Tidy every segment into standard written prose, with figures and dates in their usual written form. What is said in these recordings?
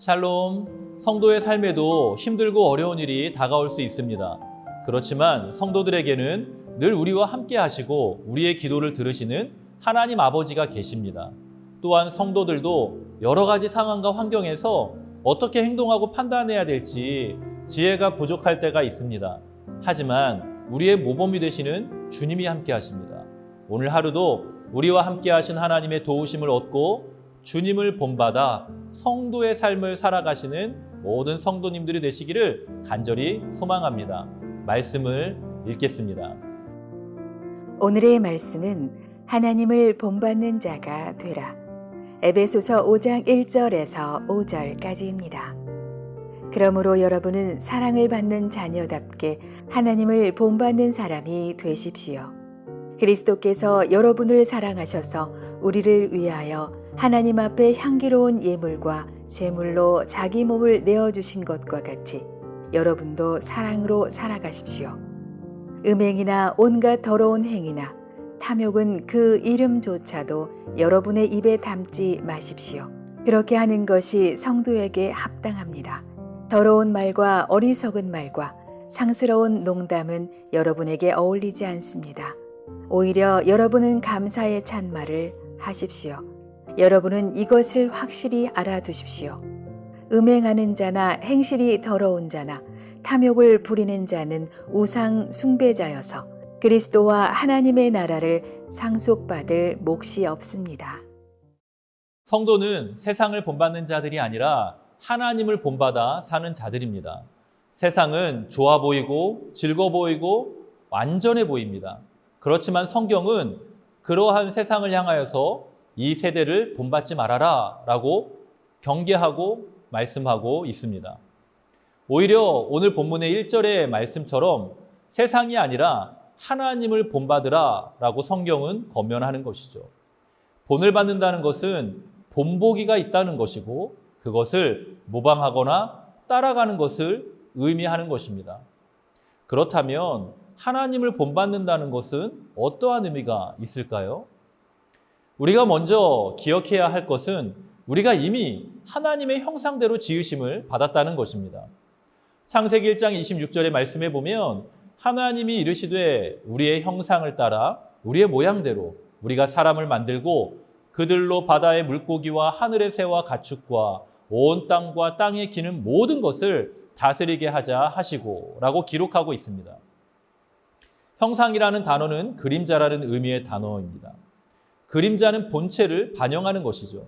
샬롬, 성도의 삶에도 힘들고 어려운 일이 다가올 수 있습니다. 그렇지만 성도들에게는 늘 우리와 함께 하시고 우리의 기도를 들으시는 하나님 아버지가 계십니다. 또한 성도들도 여러 가지 상황과 환경에서 어떻게 행동하고 판단해야 될지 지혜가 부족할 때가 있습니다. 하지만 우리의 모범이 되시는 주님이 함께 하십니다. 오늘 하루도 우리와 함께 하신 하나님의 도우심을 얻고 주님을 본받아 성도의 삶을 살아가시는 모든 성도님들이 되시기를 간절히 소망합니다. 말씀을 읽겠습니다. 오늘의 말씀은 하나님을 본받는 자가 되라. 에베소서 5장 1절에서 5절까지입니다. 그러므로 여러분은 사랑을 받는 자녀답게 하나님을 본받는 사람이 되십시오. 그리스도께서 여러분을 사랑하셔서 우리를 위하여 하나님 앞에 향기로운 예물과 제물로 자기 몸을 내어주신 것과 같이 여러분도 사랑으로 살아가십시오. 음행이나 온갖 더러운 행위나 탐욕은 그 이름조차도 여러분의 입에 담지 마십시오. 그렇게 하는 것이 성도에게 합당합니다. 더러운 말과 어리석은 말과 상스러운 농담은 여러분에게 어울리지 않습니다. 오히려 여러분은 감사의 찬말을 하십시오. 여러분은 이것을 확실히 알아두십시오. 음행하는 자나 행실이 더러운 자나 탐욕을 부리는 자는 우상 숭배자여서 그리스도와 하나님의 나라를 상속받을 몫이 없습니다. 성도는 세상을 본받는 자들이 아니라 하나님을 본받아 사는 자들입니다. 세상은 좋아 보이고 즐거워 보이고 완전해 보입니다. 그렇지만 성경은 그러한 세상을 향하여서 이 세대를 본받지 말아라 라고 경계하고 말씀하고 있습니다. 오히려 오늘 본문의 1절의 말씀처럼 세상이 아니라 하나님을 본받으라 라고 성경은 권면하는 것이죠. 본을 받는다는 것은 본보기가 있다는 것이고 그것을 모방하거나 따라가는 것을 의미하는 것입니다. 그렇다면 하나님을 본받는다는 것은 어떠한 의미가 있을까요? 우리가 먼저 기억해야 할 것은 우리가 이미 하나님의 형상대로 지으심을 받았다는 것입니다. 창세기 1장 26절의 말씀에 보면 하나님이 이르시되 우리의 형상을 따라 우리의 모양대로 우리가 사람을 만들고 그들로 바다의 물고기와 하늘의 새와 가축과 온 땅과 땅에 기는 모든 것을 다스리게 하자 하시고 라고 기록하고 있습니다. 형상이라는 단어는 그림자라는 의미의 단어입니다. 그림자는 본체를 반영하는 것이죠.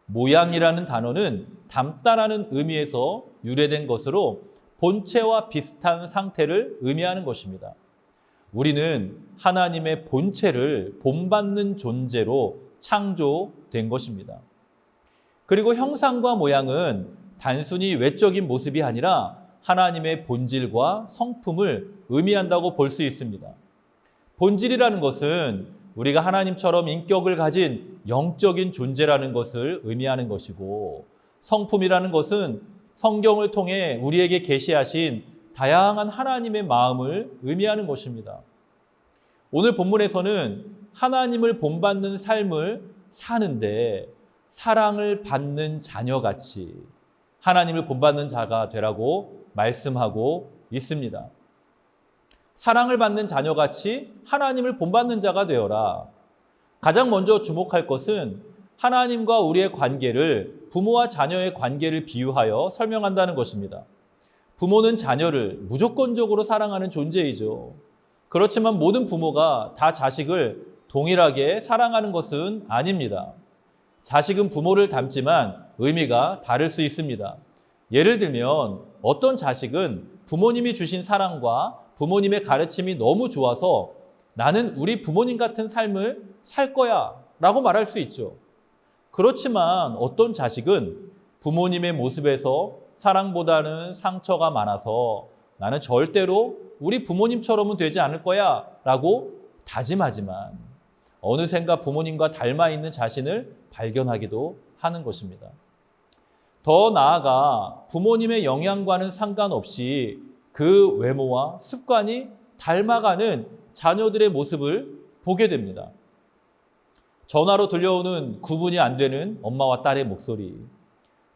모양이라는 단어는 닮다라는 의미에서 유래된 것으로 본체와 비슷한 상태를 의미하는 것입니다. 우리는 하나님의 본체를 본받는 존재로 창조된 것입니다. 그리고 형상과 모양은 단순히 외적인 모습이 아니라 하나님의 본질과 성품을 의미한다고 볼 수 있습니다. 본질이라는 것은 우리가 하나님처럼 인격을 가진 영적인 존재라는 것을 의미하는 것이고 성품이라는 것은 성경을 통해 우리에게 계시하신 다양한 하나님의 마음을 의미하는 것입니다. 오늘 본문에서는 하나님을 본받는 삶을 사는데 사랑을 받는 자녀같이 하나님을 본받는 자가 되라고 말씀하고 있습니다. 사랑을 받는 자녀같이 하나님을 본받는 자가 되어라. 가장 먼저 주목할 것은 하나님과 우리의 관계를 부모와 자녀의 관계를 비유하여 설명한다는 것입니다. 부모는 자녀를 무조건적으로 사랑하는 존재이죠. 그렇지만 모든 부모가 다 자식을 동일하게 사랑하는 것은 아닙니다. 자식은 부모를 닮지만 의미가 다를 수 있습니다. 예를 들면 어떤 자식은 부모님이 주신 사랑과 부모님의 가르침이 너무 좋아서 나는 우리 부모님 같은 삶을 살 거야 라고 말할 수 있죠. 그렇지만 어떤 자식은 부모님의 모습에서 사랑보다는 상처가 많아서 나는 절대로 우리 부모님처럼은 되지 않을 거야 라고 다짐하지만 어느샌가 부모님과 닮아 있는 자신을 발견하기도 하는 것입니다. 더 나아가 부모님의 영향과는 상관없이 그 외모와 습관이 닮아가는 자녀들의 모습을 보게 됩니다. 전화로 들려오는 구분이 안 되는 엄마와 딸의 목소리,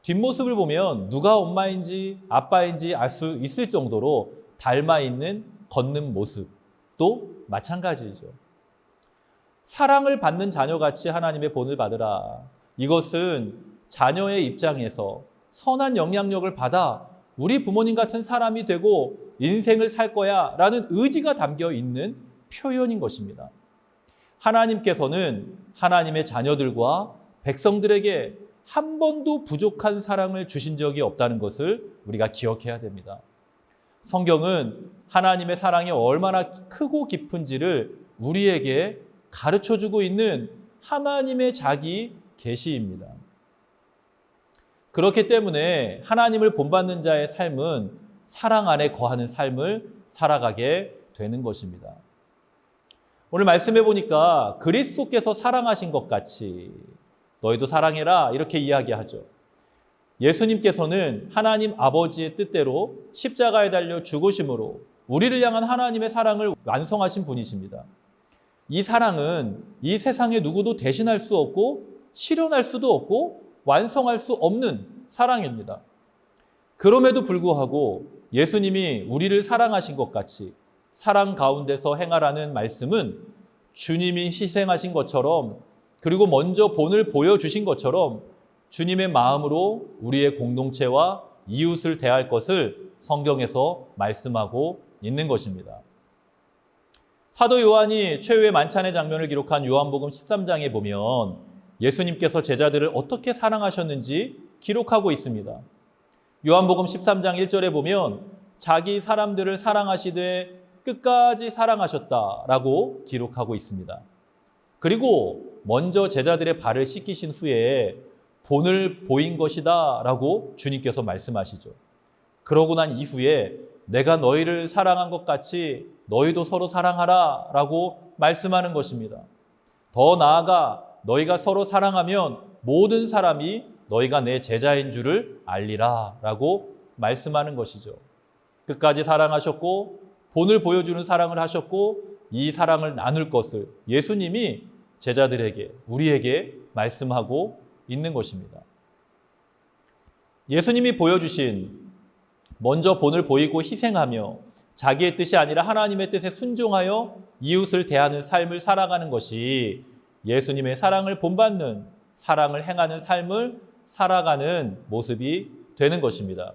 뒷모습을 보면 누가 엄마인지 아빠인지 알 수 있을 정도로 닮아 있는 걷는 모습도 마찬가지죠. 사랑을 받는 자녀같이 하나님의 본을 받으라. 이것은 자녀의 입장에서 선한 영향력을 받아 우리 부모님 같은 사람이 되고 인생을 살 거야 라는 의지가 담겨 있는 표현인 것입니다. 하나님께서는 하나님의 자녀들과 백성들에게 한 번도 부족한 사랑을 주신 적이 없다는 것을 우리가 기억해야 됩니다. 성경은 하나님의 사랑이 얼마나 크고 깊은지를 우리에게 가르쳐주고 있는 하나님의 자기 계시입니다. 그렇기 때문에 하나님을 본받는 자의 삶은 사랑 안에 거하는 삶을 살아가게 되는 것입니다. 오늘 말씀해 보니까 그리스도께서 사랑하신 것 같이 너희도 사랑해라 이렇게 이야기하죠. 예수님께서는 하나님 아버지의 뜻대로 십자가에 달려 죽으심으로 우리를 향한 하나님의 사랑을 완성하신 분이십니다. 이 사랑은 이 세상에 누구도 대신할 수 없고 실현할 수도 없고 완성할 수 없는 사랑입니다. 그럼에도 불구하고 예수님이 우리를 사랑하신 것 같이 사랑 가운데서 행하라는 말씀은 주님이 희생하신 것처럼 그리고 먼저 본을 보여주신 것처럼 주님의 마음으로 우리의 공동체와 이웃을 대할 것을 성경에서 말씀하고 있는 것입니다. 사도 요한이 최후의 만찬의 장면을 기록한 요한복음 13장에 보면 예수님께서 제자들을 어떻게 사랑하셨는지 기록하고 있습니다. 요한복음 13장 1절에 보면 자기 사람들을 사랑하시되 끝까지 사랑하셨다라고 기록하고 있습니다. 그리고 먼저 제자들의 발을 씻기신 후에 본을 보인 것이다 라고 주님께서 말씀하시죠. 그러고 난 이후에 내가 너희를 사랑한 것 같이 너희도 서로 사랑하라 라고 말씀하는 것입니다. 더 나아가 너희가 서로 사랑하면 모든 사람이 너희가 내 제자인 줄을 알리라 라고 말씀하는 것이죠. 끝까지 사랑하셨고 본을 보여주는 사랑을 하셨고 이 사랑을 나눌 것을 예수님이 제자들에게 우리에게 말씀하고 있는 것입니다. 예수님이 보여주신 먼저 본을 보이고 희생하며 자기의 뜻이 아니라 하나님의 뜻에 순종하여 이웃을 대하는 삶을 살아가는 것이 예수님의 사랑을 본받는 사랑을 행하는 삶을 살아가는 모습이 되는 것입니다.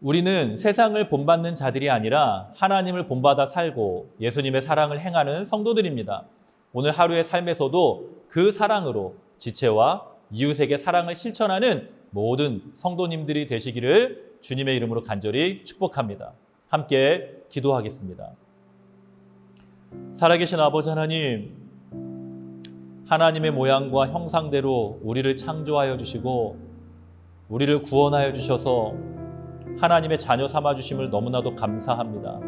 우리는 세상을 본받는 자들이 아니라 하나님을 본받아 살고 예수님의 사랑을 행하는 성도들입니다. 오늘 하루의 삶에서도 그 사랑으로 지체와 이웃에게 사랑을 실천하는 모든 성도님들이 되시기를 주님의 이름으로 간절히 축복합니다. 함께 기도하겠습니다. 살아계신 아버지 하나님, 하나님의 모양과 형상대로 우리를 창조하여 주시고 우리를 구원하여 주셔서 하나님의 자녀 삼아 주심을 너무나도 감사합니다.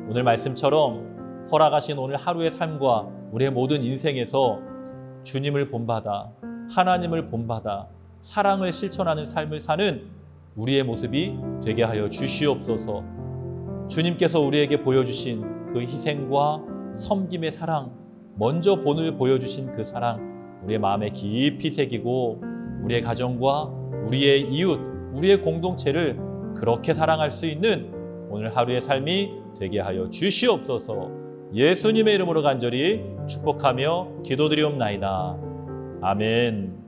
오늘 말씀처럼 허락하신 오늘 하루의 삶과 우리의 모든 인생에서 주님을 본받아 하나님을 본받아 사랑을 실천하는 삶을 사는 우리의 모습이 되게 하여 주시옵소서. 주님께서 우리에게 보여주신 그 희생과 섬김의 사랑, 먼저 본을 보여주신 그 사랑 우리의 마음에 깊이 새기고 우리의 가정과 우리의 이웃, 우리의 공동체를 그렇게 사랑할 수 있는 오늘 하루의 삶이 되게 하여 주시옵소서. 예수님의 이름으로 간절히 축복하며 기도드리옵나이다. 아멘.